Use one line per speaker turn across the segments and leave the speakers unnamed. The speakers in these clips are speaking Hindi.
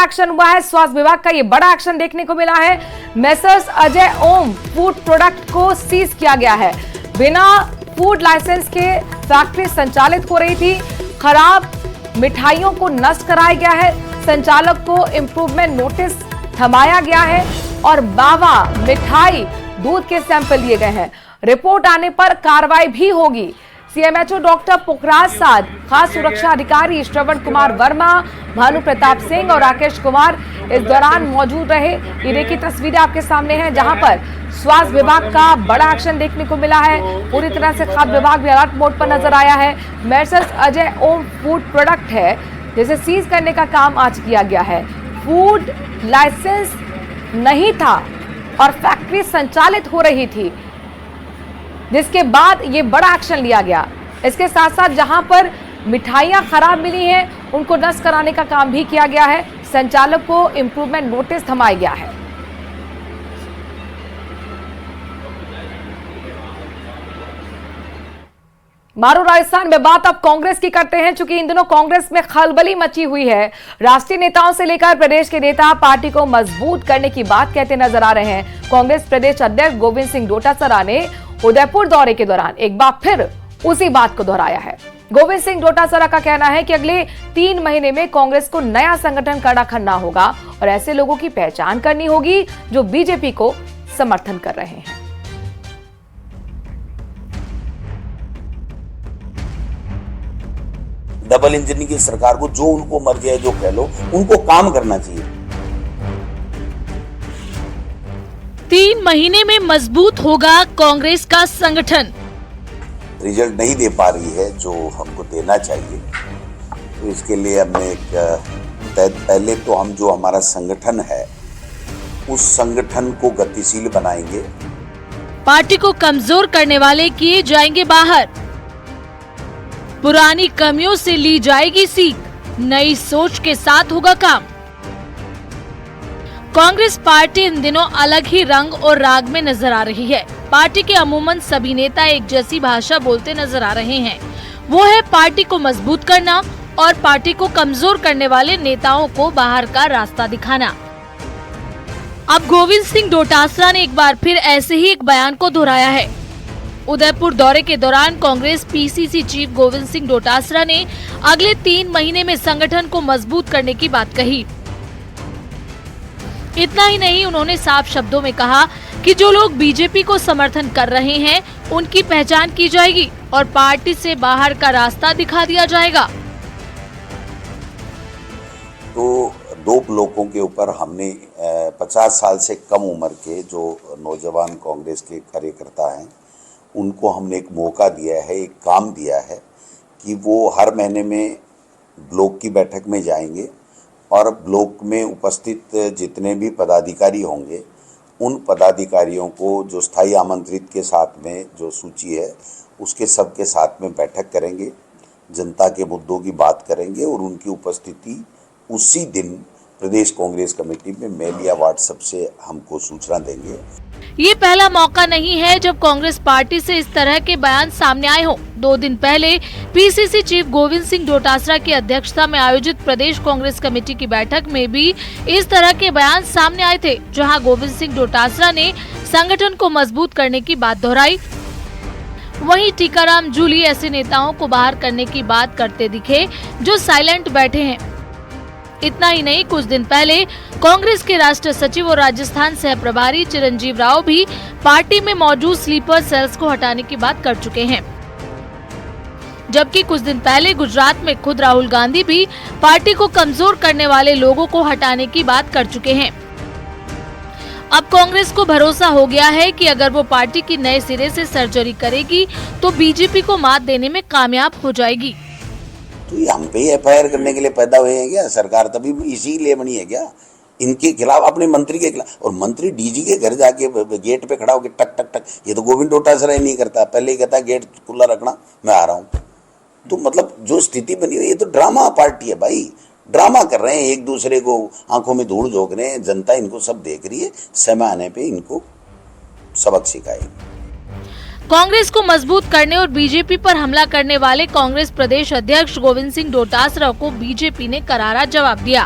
एक्शन हुआ है। स्वास्थ्य विभाग का ये बड़ा एक्शन देखने को मिला है। मेसर्स अजय ओम फूड प्रोडक्ट को सीज किया गया है। बिना फूड लाइसेंस के फैक्ट्री संचालित हो रही थी। खराब मिठाइयों को नष्ट कराया गया है। संचालक को इंप्रूवमेंट नोटिस थमाया गया है और बावा मिठाई दूध के सैंपल लिए गए हैं। रिपोर्ट आने पर कार्रवाई भी होगी। सीएमएचओ डॉक्टर पुखराज साध, खास सुरक्षा अधिकारी श्रवण कुमार वर्मा, भानु प्रताप सिंह और राकेश कुमार इस दौरान मौजूद रहे। ये देखिए तस्वीरें आपके सामने हैं जहां पर स्वास्थ्य विभाग का बड़ा एक्शन देखने को मिला है। पूरी तरह से खाद्य विभाग भी अलर्ट मोड पर नजर आया है। मेसर्स अजय ओम फूड प्रोडक्ट है जिसे सीज करने का काम आज किया गया है। फूड लाइसेंस नहीं था और फैक्ट्री संचालित हो रही थी, जिसके बाद ये बड़ा एक्शन लिया गया। इसके साथ साथ जहां पर मिठाइयां खराब मिली हैं उनको नष्ट कराने का काम भी किया गया है। संचालक को इंप्रूवमेंट नोटिस थमाया गया है। मारो राजस्थान में बात अब कांग्रेस की करते हैं। चूंकि इन दिनों कांग्रेस में खलबली मची हुई है। राष्ट्रीय नेताओं से लेकर प्रदेश के नेता पार्टी को मजबूत करने की बात कहते नजर आ रहे हैं। कांग्रेस प्रदेश अध्यक्ष गोविंद सिंह डोटासरा ने उदयपुर दौरे के दौरान एक बार फिर उसी बात को दोहराया है। गोविंद सिंह डोटासरा का कहना है कि अगले 3 महीने में कांग्रेस को नया संगठन खड़ा करना होगा और ऐसे लोगों की पहचान करनी होगी जो बीजेपी को समर्थन कर रहे हैं।
डबल इंजन की सरकार को जो उनको मर्जी है जो कह लो, उनको काम करना चाहिए।
3 महीने में मजबूत होगा कांग्रेस का संगठन।
रिजल्ट नहीं दे पा रही है जो हमको देना चाहिए, तो इसके लिए हमने पहले तो हम जो हमारा संगठन है उस संगठन को गतिशील बनाएंगे।
पार्टी को कमजोर करने वाले किए जाएंगे बाहर। पुरानी कमियों से ली जाएगी सीख। नई सोच के साथ होगा काम। कांग्रेस पार्टी इन दिनों अलग ही रंग और राग में नजर आ रही है। पार्टी के अमूमन सभी नेता एक जैसी भाषा बोलते नजर आ रहे हैं। वो है पार्टी को मजबूत करना और पार्टी को कमजोर करने वाले नेताओं को बाहर का रास्ता दिखाना। अब गोविंद सिंह डोटासरा ने एक बार फिर ऐसे ही एक बयान को दोहराया है। उदयपुर दौरे के दौरान कांग्रेस पीसीसी चीफ गोविंद सिंह डोटासरा ने अगले 3 महीने में संगठन को मजबूत करने की बात कही। इतना ही नहीं, उन्होंने साफ शब्दों में कहा कि जो लोग बीजेपी को समर्थन कर रहे हैं उनकी पहचान की जाएगी और पार्टी से बाहर का रास्ता दिखा दिया जाएगा।
तो 2 लोगों के ऊपर हमने 50 साल से कम उम्र के जो नौजवान कांग्रेस के कार्यकर्ता हैं उनको हमने एक मौका दिया है, एक काम दिया है कि वो हर महीने में ब्लॉक की बैठक में जाएंगे और ब्लॉक में उपस्थित जितने भी पदाधिकारी होंगे उन पदाधिकारियों को जो स्थायी आमंत्रित के साथ में जो सूची है उसके सबके साथ में बैठक करेंगे, जनता के मुद्दों की बात करेंगे और उनकी उपस्थिति उसी दिन प्रदेश कांग्रेस कमेटी में मेल या व्हाट्सएप से हमको सूचना देंगे।
ये पहला मौका नहीं है जब कांग्रेस पार्टी से इस तरह के बयान सामने आए हों। 2 दिन पहले पीसीसी चीफ गोविंद सिंह डोटासरा की अध्यक्षता में आयोजित प्रदेश कांग्रेस कमेटी की बैठक में भी इस तरह के बयान सामने आए थे, जहां गोविंद सिंह डोटासरा ने संगठन को मजबूत करने की बात दोहराई। वहीं टीकाराम जूली ऐसे नेताओं को बाहर करने की बात करते दिखे जो साइलेंट बैठे हैं। इतना ही नहीं, कुछ दिन पहले कांग्रेस के राष्ट्रीय सचिव और राजस्थान सह प्रभारी चिरंजीव राव भी पार्टी में मौजूद स्लीपर सेल्स को हटाने की बात कर चुके हैं। जबकि कुछ दिन पहले गुजरात में खुद राहुल गांधी भी पार्टी को कमजोर करने वाले लोगों को हटाने की बात कर चुके हैं। अब कांग्रेस को भरोसा हो गया है कि अगर वो पार्टी की नए सिरे से सर्जरी करेगी तो बीजेपी को मात देने में कामयाब हो जाएगी।
तो ये हम पे एफआईआर करने के लिए पैदा हुए हैं क्या? सरकार तभी इसीलिए बनी है क्या? इनके खिलाफ, अपने मंत्री के खिलाफ। और मंत्री डीजी के घर जाके गेट पे खड़ा होकर टक टक टक, ये तो गोविंद डोटासरा ही नहीं करता। पहले ही कहता गेट खुला रखना, मैं आ रहा हूँ। तो मतलब जो स्थिति बनी हुई है, ये तो ड्रामा पार्टी है भाई। ड्रामा कर रहे हैं, एक दूसरे को आंखों में धूल झोंक रहे हैं। जनता इनको सब देख रही है, समय आने पे इनको सबक सिखाएगी।
कांग्रेस को मजबूत करने और बीजेपी पर हमला करने वाले कांग्रेस प्रदेश अध्यक्ष गोविंद सिंह डोटासरा को बीजेपी ने करारा जवाब दिया।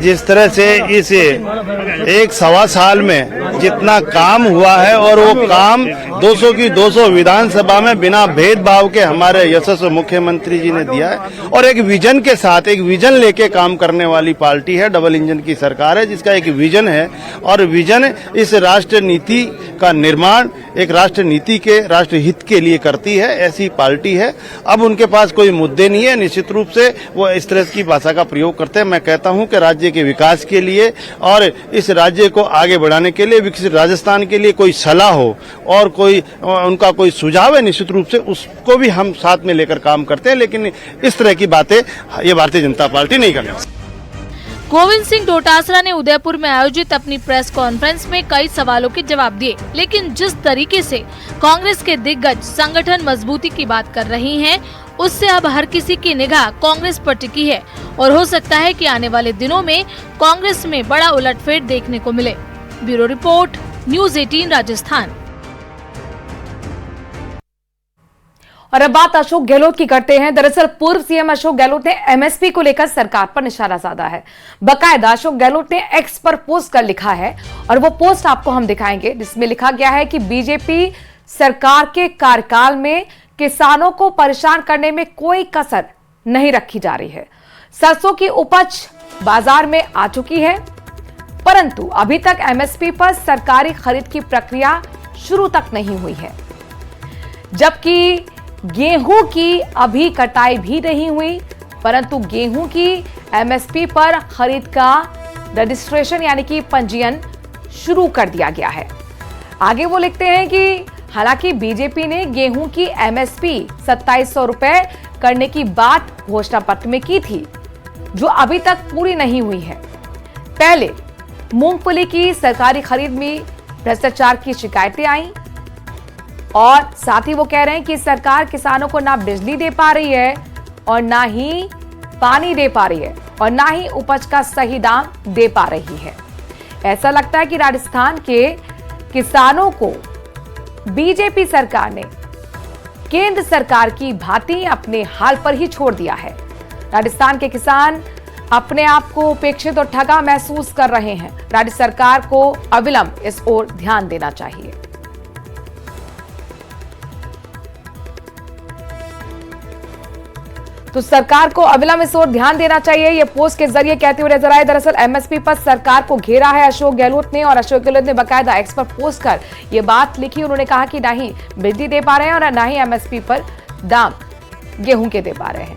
जिस तरह से इस 1-1.25 साल में जितना काम हुआ है और वो काम 200 की 200 विधानसभा में बिना भेदभाव के हमारे यशस्वी मुख्यमंत्री जी ने दिया है और एक विजन के साथ, एक विजन लेके काम करने वाली पार्टी है। डबल इंजन की सरकार है जिसका एक विजन है और विजन इस राष्ट्र नीति का निर्माण एक राष्ट्र नीति के राष्ट्र हित के लिए करती है, ऐसी पार्टी है। अब उनके पास कोई मुद्दे नहीं है, निश्चित रूप से वो इस तरह की भाषा का प्रयोग करते हैं। मैं कहता हूं कि राज्य के विकास के लिए और इस राज्य को आगे बढ़ाने के लिए, विकसित राजस्थान के लिए कोई सलाह हो और कोई उनका कोई सुझाव है, निश्चित रूप से उसको भी हम साथ में लेकर काम करते हैं। लेकिन इस तरह की बातें ये भारतीय जनता पार्टी नहीं करती।
गोविंद सिंह डोटासरा ने उदयपुर में आयोजित अपनी प्रेस कॉन्फ्रेंस में कई सवालों के जवाब दिए, लेकिन जिस तरीके से कांग्रेस के दिग्गज संगठन मजबूती की बात कर रही हैं, उससे अब हर किसी की निगाह कांग्रेस पर टिकी है और हो सकता है कि आने वाले दिनों में कांग्रेस में बड़ा उलटफेर देखने को मिले। Bureau report, news 18 Rajasthan.
और अब बात अशोक गहलोत की करते हैं। दरअसल पूर्व सीएम अशोक गहलोत ने एमएसपी को लेकर सरकार पर निशाना साधा है। बकायदा अशोक गहलोत ने एक्स पर पोस्ट कर लिखा है और वो पोस्ट आपको हम दिखाएंगे, जिसमें लिखा गया है कि बीजेपी सरकार के कार्यकाल में किसानों को परेशान करने में कोई कसर नहीं रखी जा रही है। सरसों की उपज बाजार में आ चुकी है, परंतु अभी तक एमएसपी पर सरकारी खरीद की प्रक्रिया शुरू तक नहीं हुई है, जबकि गेहूं की अभी कटाई भी नहीं हुई, परंतु गेहूं की एमएसपी पर खरीद का रजिस्ट्रेशन यानी कि पंजीयन शुरू कर दिया गया है। आगे वो लिखते हैं कि हालांकि बीजेपी ने गेहूं की एमएसपी 2700 रुपए करने की बात घोषणा पत्र में की थी, जो अभी तक पूरी नहीं हुई है। पहले मूंगफली की सरकारी खरीद में भ्रष्टाचार की शिकायतें आई और साथ ही वो कह रहे हैं कि सरकार किसानों को ना बिजली दे पा रही है और ना ही पानी दे पा रही है और ना ही उपज का सही दाम दे पा रही है। ऐसा लगता है कि राजस्थान के किसानों को बीजेपी सरकार ने केंद्र सरकार की भांति अपने हाल पर ही छोड़ दिया है। राजस्थान के किसान अपने आप को उपेक्षित और ठगा महसूस कर रहे हैं। राज्य सरकार को अविलंब इस ओर ध्यान देना चाहिए। तो सरकार को अविलंब इस ओर ध्यान देना चाहिए, ये पोस्ट के जरिए कहते हुए नजर आए। दरअसल एमएसपी पर सरकार को घेरा है अशोक गहलोत ने और अशोक गहलोत ने बकायदा एक्स पर पोस्ट कर ये बात लिखी। उन्होंने कहा कि ना ही बिजली दे पा रहे हैं और ना ही एमएसपी पर दाम गेहूं के दे पा रहे हैं।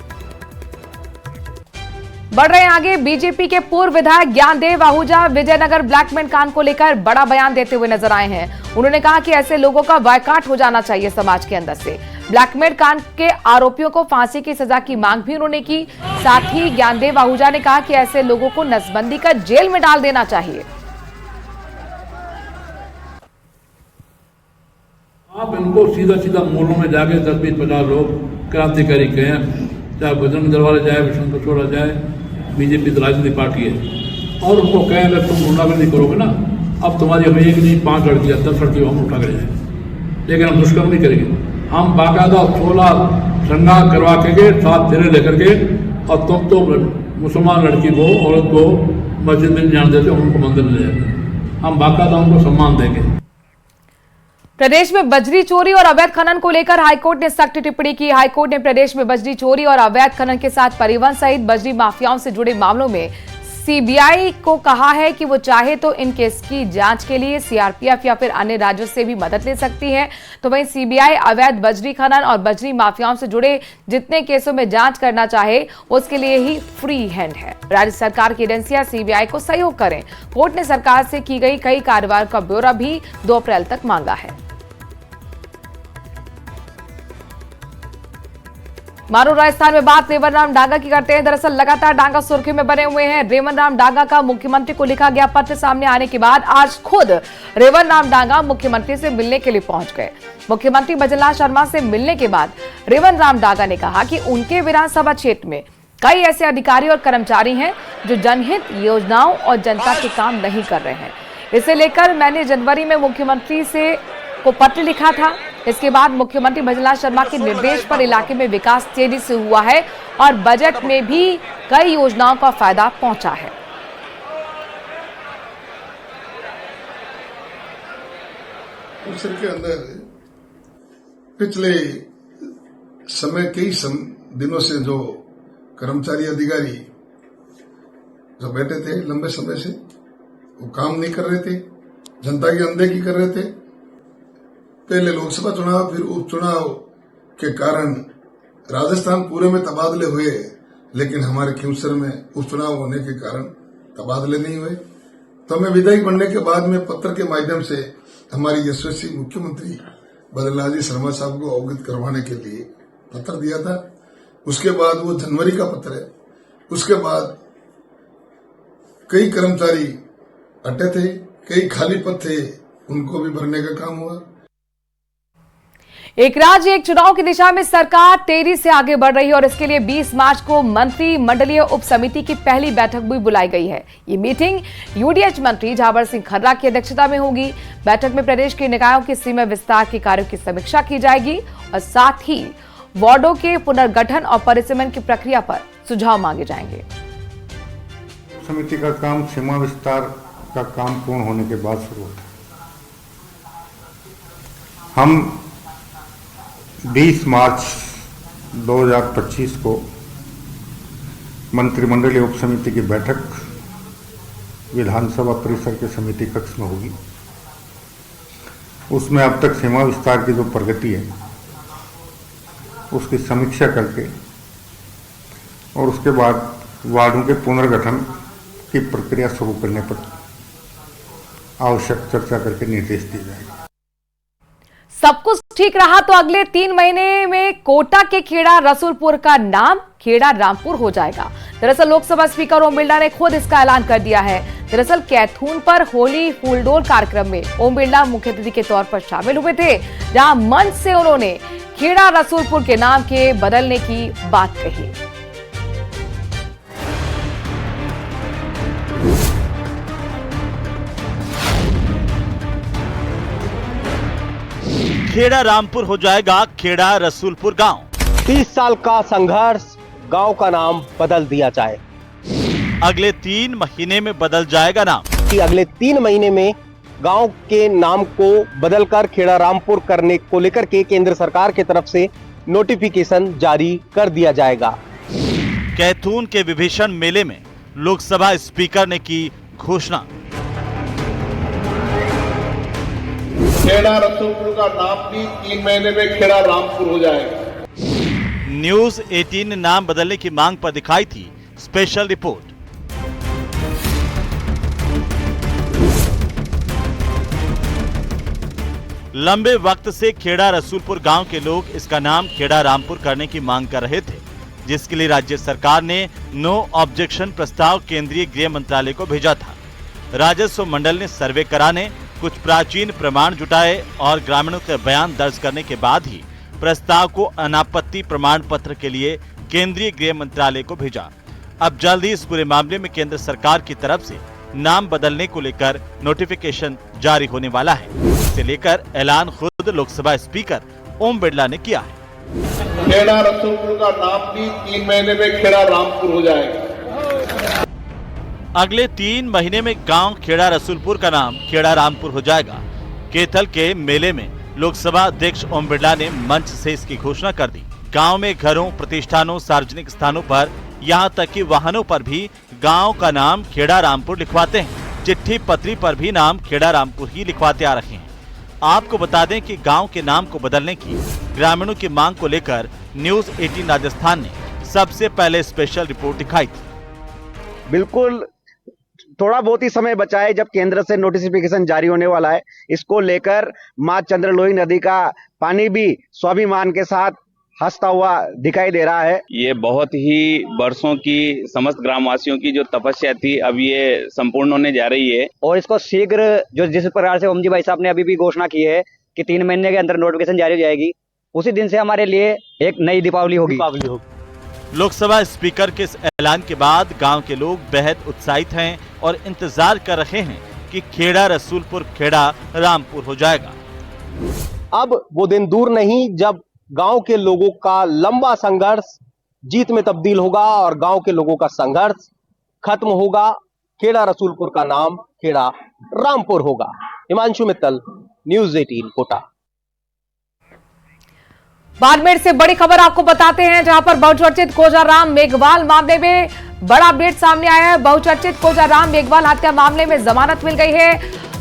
बढ़ रहे हैं आगे। बीजेपी के पूर्व विधायक ज्ञानदेव आहूजा विजयनगर ब्लैकमेल कांड को लेकर बड़ा बयान देते हुए नजर आए हैं। उन्होंने कहा कि ऐसे लोगों का बायकॉट हो जाना चाहिए समाज के अंदर से। ब्लैकमेल कांड के आरोपियों को फांसी की सजा की मांग भी उन्होंने की। साथ ही ज्ञानदेव आहूजा ने कहा कि ऐसे लोगों को नसबंदी कर जेल में डाल देना चाहिए।
आप इनको सीधा सीधा मोहल्लों में जाके 10-20-50 लोग क्रांतिकारी कहें, चाहे बजरंग दल वाले जाए, विष्णु छोड़ा जाए, बीजेपी तो राजनीतिक पार्टी है, और उनको कहें अगर तुम गुंडागर्दी करोगे ना, अब तुम्हारी हमें एक नहीं 5 लड़कियां 10 लड़कियों हम उठा कर जाएंगे, लेकिन हम दुष्कर्म नहीं करेंगे। हम बाकायदा 16 श्रृंगार करवा के साथ फेरे लेकर के, और तुम तो मुसलमान लड़की को, औरत को मस्जिद में जान देते, उनको मंदिर में ले जाते। हम बाकायदा उनको सम्मान देंगे।
प्रदेश में बजरी चोरी और अवैध खनन को लेकर हाईकोर्ट ने सख्त टिप्पणी की। हाईकोर्ट ने प्रदेश में बजरी चोरी और अवैध खनन के साथ परिवहन सहित बजरी माफियाओं से जुड़े मामलों में सीबीआई को कहा है कि वो चाहे तो इन केस की जांच के लिए सीआरपीएफ या फिर अन्य राज्यों से भी मदद ले सकती है। तो वहीं सीबीआई अवैध बजरी खनन और बजरी माफियाओं से जुड़े जितने केसों में जांच करना चाहे उसके लिए ही फ्री हैंड है। राज्य सरकार की एजेंसियां सीबीआई को सहयोग करें। कोर्ट ने सरकार से की गई कई कार्रवाई का ब्यौरा भी 2 अप्रैल तक मांगा है। मारो राजस्थान में बात रेवण राम डांगा की करते हैं। दरअसल लगातार डांगा सुर्खियों में बने हुए हैं। रेवण राम डांगा का मुख्यमंत्री को लिखा गया पत्र सामने आने के बाद आज खुद रेवण राम डांगा मुख्यमंत्री से मिलने के लिए पहुंच गए। मुख्यमंत्री भजनलाल शर्मा से मिलने के बाद रेवण राम डांगा ने कहा कि उनके विधानसभा क्षेत्र में कई ऐसे अधिकारी और कर्मचारी हैं जो जनहित योजनाओं और जनता के काम नहीं कर रहे हैं। इसे लेकर मैंने जनवरी में मुख्यमंत्री से को पत्र लिखा था। इसके बाद मुख्यमंत्री भजनलाल शर्मा के निर्देश पर इलाके में विकास तेजी से हुआ है और बजट में भी कई योजनाओं का फायदा पहुंचा है।
परिसर के अंदर पिछले कई दिनों से जो कर्मचारी अधिकारी जो बैठे थे लंबे समय से, वो काम नहीं कर रहे थे, जनता की अनदेखी कर रहे थे। पहले लोकसभा चुनाव फिर उपचुनाव के कारण राजस्थान पूरे में तबादले हुए, लेकिन हमारे खींवसर में उपचुनाव होने के कारण तबादले नहीं हुए। तो हमें विधायक बनने के बाद में पत्र के माध्यम से हमारी यशस्वी मुख्यमंत्री बदललाल जी शर्मा साहब को अवगत करवाने के लिए पत्र दिया था। उसके बाद वो जनवरी का पत्र है। उसके बाद कई कर्मचारी हटे थे, कई खाली पद थे, उनको भी भरने का काम हुआ।
एक राज्य एक चुनाव की दिशा में सरकार तेजी से आगे बढ़ रही है और इसके लिए 20 मार्च को मंत्रिमंडलीय उप समिति की पहली बैठक भी बुलाई गई है। ये मीटिंग यूडीएच मंत्री झावर सिंह खर्रा की अध्यक्षता में होगी। बैठक में प्रदेश के निकायों के सीमा विस्तार के कार्यों की समीक्षा की जाएगी और साथ ही वार्डों के पुनर्गठन और परिसीमन की प्रक्रिया पर सुझाव मांगे जाएंगे।
समिति का काम सीमा विस्तार का काम पूर्ण होने के बाद शुरू होता है। हम 20 मार्च 2025 को मंत्रिमंडलीय उप समिति की बैठक विधानसभा परिसर के समिति कक्ष में होगी। उसमें अब तक सीमा विस्तार की जो प्रगति है उसकी समीक्षा करके और उसके बाद वार्डों के पुनर्गठन की प्रक्रिया शुरू करने पर आवश्यक चर्चा करके निर्देश दिए जाएंगे।
सब कुछ ठीक रहा तो अगले 3 महीने में कोटा के खेड़ा रसूलपुर का नाम खेड़ा रामपुर हो जाएगा। दरअसल लोकसभा स्पीकर ओम बिरला ने खुद इसका ऐलान कर दिया है। दरअसल कैथून पर होली फूलडोल कार्यक्रम में ओम बिरला मुख्य अतिथि के तौर पर शामिल हुए थे, जहां मंच से उन्होंने खेड़ा रसूलपुर के नाम के बदलने की बात कही।
खेड़ा रामपुर हो जाएगा खेड़ा रसूलपुर गांव।
30 साल का संघर्ष, गांव का नाम बदल दिया जाए।
अगले 3 महीने में बदल जाएगा नाम।
कि अगले 3 महीने में गांव के नाम को बदलकर खेड़ा रामपुर करने को लेकर के केंद्र सरकार की तरफ से नोटिफिकेशन जारी कर दिया जाएगा।
कैथून के विभीषण मेले में लोकसभा स्पीकर ने की घोषणा।
खेड़ा रसूलपुर का नाम भी 3 महीने में खेड़ा रामपुर हो जाएगा।
न्यूज 18 ने नाम बदलने की मांग पर दिखाई थी स्पेशल रिपोर्ट। लंबे वक्त से खेड़ा रसूलपुर गांव के लोग इसका नाम खेड़ा रामपुर करने की मांग कर रहे थे, जिसके लिए राज्य सरकार ने नो ऑब्जेक्शन प्रस्ताव केंद्रीय गृह मंत्रालय को भेजा था। राजस्व मंडल ने सर्वे कराने, कुछ प्राचीन प्रमाण जुटाए और ग्रामीणों के बयान दर्ज करने के बाद ही प्रस्ताव को अनापत्ति प्रमाण पत्र के लिए केंद्रीय गृह मंत्रालय को भेजा। अब जल्द ही इस पूरे मामले में केंद्र सरकार की तरफ से नाम बदलने को लेकर नोटिफिकेशन जारी होने वाला है। इसे लेकर ऐलान खुद लोकसभा स्पीकर ओम बिरला ने किया है।
खेड़ा रसूलपुर का नाम भी 3 महीने में खेड़ा रामपुर हो जाएगा।
अगले 3 महीने में गांव खेड़ा रसूलपुर का नाम खेड़ा रामपुर हो जाएगा। कैथल के मेले में लोकसभा अध्यक्ष ओम बिरला ने मंच से इसकी घोषणा कर दी। गांव में घरों, प्रतिष्ठानों, सार्वजनिक स्थानों पर, यहां तक कि वाहनों पर भी गांव का नाम खेड़ा रामपुर लिखवाते हैं। चिट्ठी पत्री पर भी नाम खेड़ा रामपुर ही लिखवाते आ रहे हैं। आपको बता दें कि गांव के नाम को बदलने की ग्रामीणों की मांग को लेकर न्यूज 18 राजस्थान ने सबसे पहले स्पेशल रिपोर्ट दिखाई थी।
बिल्कुल थोड़ा बहुत ही समय बचा है जब केंद्र से नोटिफिकेशन जारी होने वाला है। इसको लेकर मां चंद्रलोही नदी का पानी भी स्वाभिमान के साथ हंसता हुआ दिखाई दे रहा है।
ये बहुत ही वर्षों की समस्त ग्रामवासियों की जो तपस्या थी, अब ये संपूर्ण होने जा रही है
और इसको शीघ्र जो जिस प्रकार से ओम जी भाई साहब ने अभी भी घोषणा की है कि 3 महीने के अंदर नोटिफिकेशन जारी हो जाएगी, उसी दिन से हमारे लिए एक नई दीपावली होगी।
लोकसभा स्पीकर के इस ऐलान के बाद गांव के लोग बेहद उत्साहित हैं और इंतजार कर रहे हैं कि खेड़ा रसूलपुर खेड़ा रामपुर हो जाएगा।
अब वो दिन दूर नहीं जब गांव के लोगों का लंबा संघर्ष जीत में तब्दील होगा और गांव के लोगों का संघर्ष खत्म होगा। खेड़ा रसूलपुर का नाम खेड़ा रामपुर होगा।
हिमांशु मित्तल, न्यूज 18 कोटा।
बाड़मेर से बड़ी खबर आपको बताते हैं, जहां पर बहुचर्चित कोजाराम मेघवाल मामले में बड़ा अपडेट सामने आया है। बहुचर्चित कोजाराम मेघवाल हत्या मामले में जमानत मिल गई है।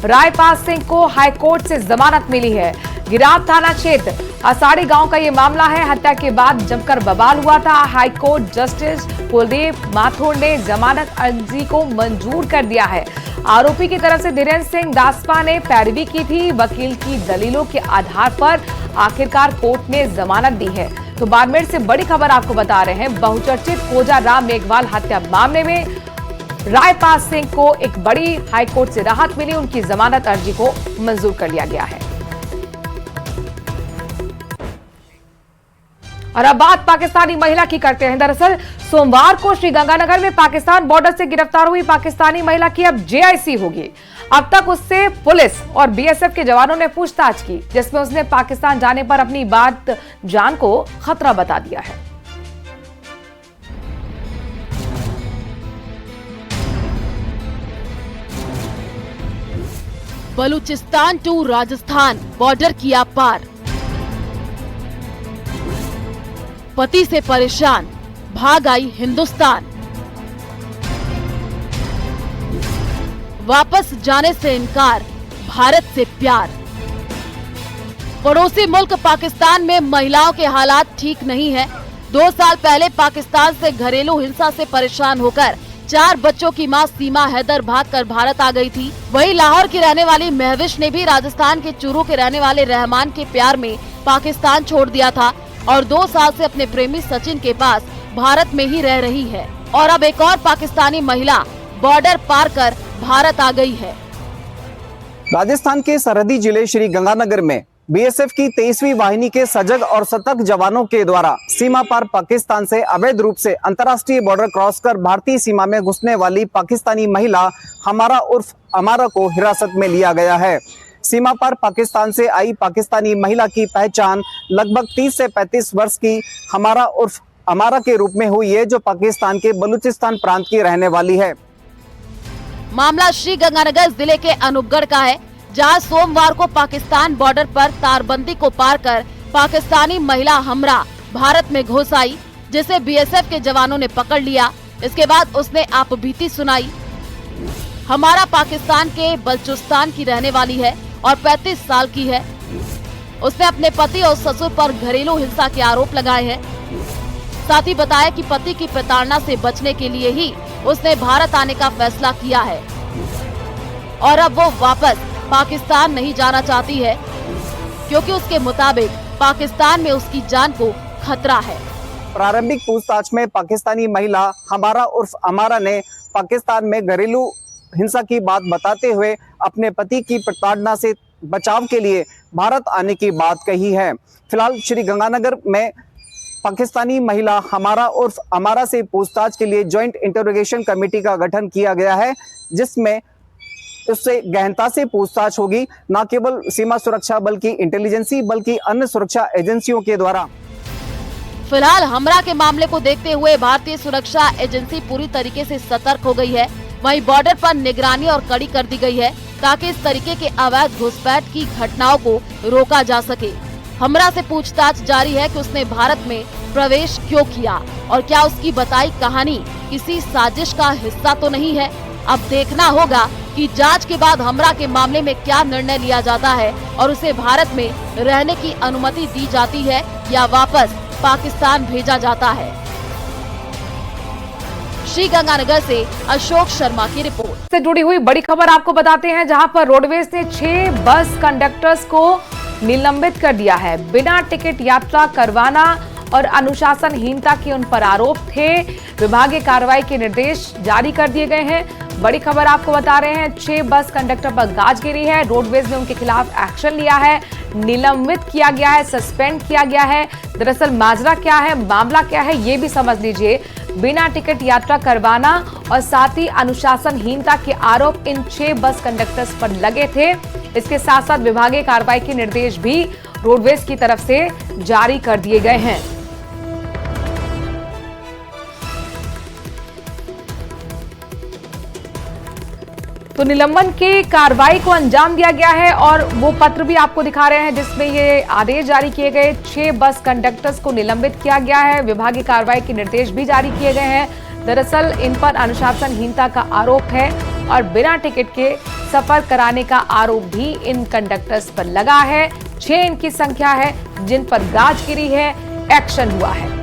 रायपाल सिंह को हाईकोर्ट से जमानत मिली है। गिराव थाना क्षेत्र असाड़ी गांव का यह मामला है। हत्या के बाद जमकर बवाल हुआ था। हाईकोर्ट जस्टिस कुलदीप माथुर ने जमानत अर्जी को मंजूर कर दिया है। आरोपी की तरफ से धीरेन्द्र सिंह दासपा ने पैरवी की थी। वकील की दलीलों के आधार पर आखिरकार कोर्ट ने जमानत दी है। तो बाड़मेर से बड़ी खबर आपको बता रहे हैं, बहुचर्चित कोजाराम मेघवाल हत्या मामले में रायपाल सिंह को एक बड़ी हाईकोर्ट से राहत मिली। उनकी जमानत अर्जी को मंजूर कर लिया गया है। और अब बात पाकिस्तानी महिला की करते हैं। दरअसल सोमवार को श्रीगंगानगर में पाकिस्तान बॉर्डर से गिरफ्तार हुई पाकिस्तानी महिला की अब जेआईसी होगी। अब तक उससे पुलिस और बीएसएफ के जवानों ने पूछताछ की, जिसमें उसने पाकिस्तान जाने पर अपनी बात जान को खतरा बता दिया है।
बलूचिस्तान टू राजस्थान बॉर्डर किया पार। पति से परेशान भाग आई हिंदुस्तान। वापस जाने से इनकार, भारत से प्यार। पड़ोसी मुल्क पाकिस्तान में महिलाओं के हालात ठीक नहीं है। 2 साल पहले पाकिस्तान से घरेलू हिंसा से परेशान होकर 4 बच्चों की मां सीमा हैदर भागकर भारत आ गई थी। वहीं लाहौर की रहने वाली महविश ने भी राजस्थान के चूरू के रहने वाले रहमान के प्यार में पाकिस्तान छोड़ दिया था और 2 साल से अपने प्रेमी सचिन के पास भारत में ही रह रही है। और अब एक और पाकिस्तानी महिला बॉर्डर पार कर भारत आ गई है।
राजस्थान के सरहदी जिले श्री गंगानगर में बीएसएफ की 23वीं वाहिनी के सजग और सतर्क जवानों के द्वारा सीमा पार पाकिस्तान से अवैध रूप से अंतर्राष्ट्रीय बॉर्डर क्रॉस कर भारतीय सीमा में घुसने वाली पाकिस्तानी महिला हमारा उर्फ अमारा को हिरासत में लिया गया है। सीमा पार पाकिस्तान से आई पाकिस्तानी महिला की पहचान लगभग 30 से 35 वर्ष की हमारा उर्फ अमारा के रूप में हुई है, जो पाकिस्तान के बलूचिस्तान प्रांत की रहने वाली है।
मामला श्री गंगानगर जिले के अनूपगढ़ का है, जहां सोमवार को पाकिस्तान बॉर्डर पर तारबंदी को पार कर पाकिस्तानी महिला हमरा भारत में घुस आई, जिसे बीएसएफ के जवानों ने पकड़ लिया। इसके बाद उसने आपबीती सुनाई। हमारा पाकिस्तान के बलूचिस्तान की रहने वाली है और 35 साल की है। उसने अपने पति और ससुर पर घरेलू हिंसा के आरोप लगाए हैं। साथ ही बताया कि पति की प्रताड़ना से बचने के लिए ही उसने भारत आने का फैसला किया है और अब वो वापस पाकिस्तान नहीं जाना चाहती है, क्योंकि उसके मुताबिक पाकिस्तान में उसकी जान को खतरा है।
प्रारंभिक पूछताछ में पाकिस्तानी महिला हमारा उर्फ अमारा ने पाकिस्तान में घरेलू हिंसा की बात बताते हुए अपने पति की प्रताड़ना से बचाव के लिए भारत आने की बात कही है। फिलहाल श्री गंगानगर में पाकिस्तानी महिला हमारा उर्फ अमारा से पूछताछ के लिए जॉइंट इंटरोगेशन कमेटी का गठन किया गया है, जिसमें उससे गहनता से पूछताछ होगी, न केवल सीमा सुरक्षा बल की इंटेलिजेंसी बल्कि अन्य सुरक्षा एजेंसियों के द्वारा।
फिलहाल हमरा के मामले को देखते हुए भारतीय सुरक्षा एजेंसी पूरी तरीके से सतर्क हो गई है। वहीं बॉर्डर पर निगरानी और कड़ी कर दी गई है, ताकि इस तरीके के अवैध घुसपैठ की घटनाओं को रोका जा सके। हमरा से पूछताछ जारी है कि उसने भारत में प्रवेश क्यों किया और क्या उसकी बताई कहानी किसी साजिश का हिस्सा तो नहीं है। अब देखना होगा कि जांच के बाद हमरा के मामले में क्या निर्णय लिया जाता है और उसे भारत में रहने की अनुमति दी जाती है या वापस पाकिस्तान भेजा जाता है। श्री गंगानगर से अशोक शर्मा की रिपोर्ट।
से जुड़ी हुई बड़ी खबर आपको बताते हैं, जहां पर रोडवेज ने 6 बस कंडक्टर्स को निलंबित कर दिया है। बिना टिकट यात्रा करवाना और अनुशासनहीनता के उन पर आरोप थे। विभागीय कार्रवाई के निर्देश जारी कर दिए गए हैं। बड़ी खबर आपको बता रहे हैं, 6 बस कंडक्टर पर गाज गिरी है। रोडवेज ने उनके खिलाफ एक्शन लिया है, निलंबित किया गया है, सस्पेंड किया गया है। दरअसल माजरा क्या है, मामला क्या है, ये भी समझ लीजिए। बिना टिकट यात्रा करवाना और साथ ही अनुशासनहीनता के आरोप इन 6 बस कंडक्टर्स पर लगे थे। इसके साथ साथ विभागीय कार्रवाई के निर्देश भी रोडवेज की तरफ से जारी कर दिए गए हैं। तो निलंबन की कार्रवाई को अंजाम दिया गया है और वो पत्र भी आपको दिखा रहे हैं जिसमें ये आदेश जारी किए गए। 6 बस कंडक्टर्स को निलंबित किया गया है। विभागीय कार्रवाई के निर्देश भी जारी किए गए हैं। दरअसल इन पर अनुशासनहीनता का आरोप है और बिना टिकट के सफर कराने का आरोप भी इन कंडक्टर्स पर लगा है। 6 इनकी संख्या है जिन पर गाज गिरी है, एक्शन हुआ है।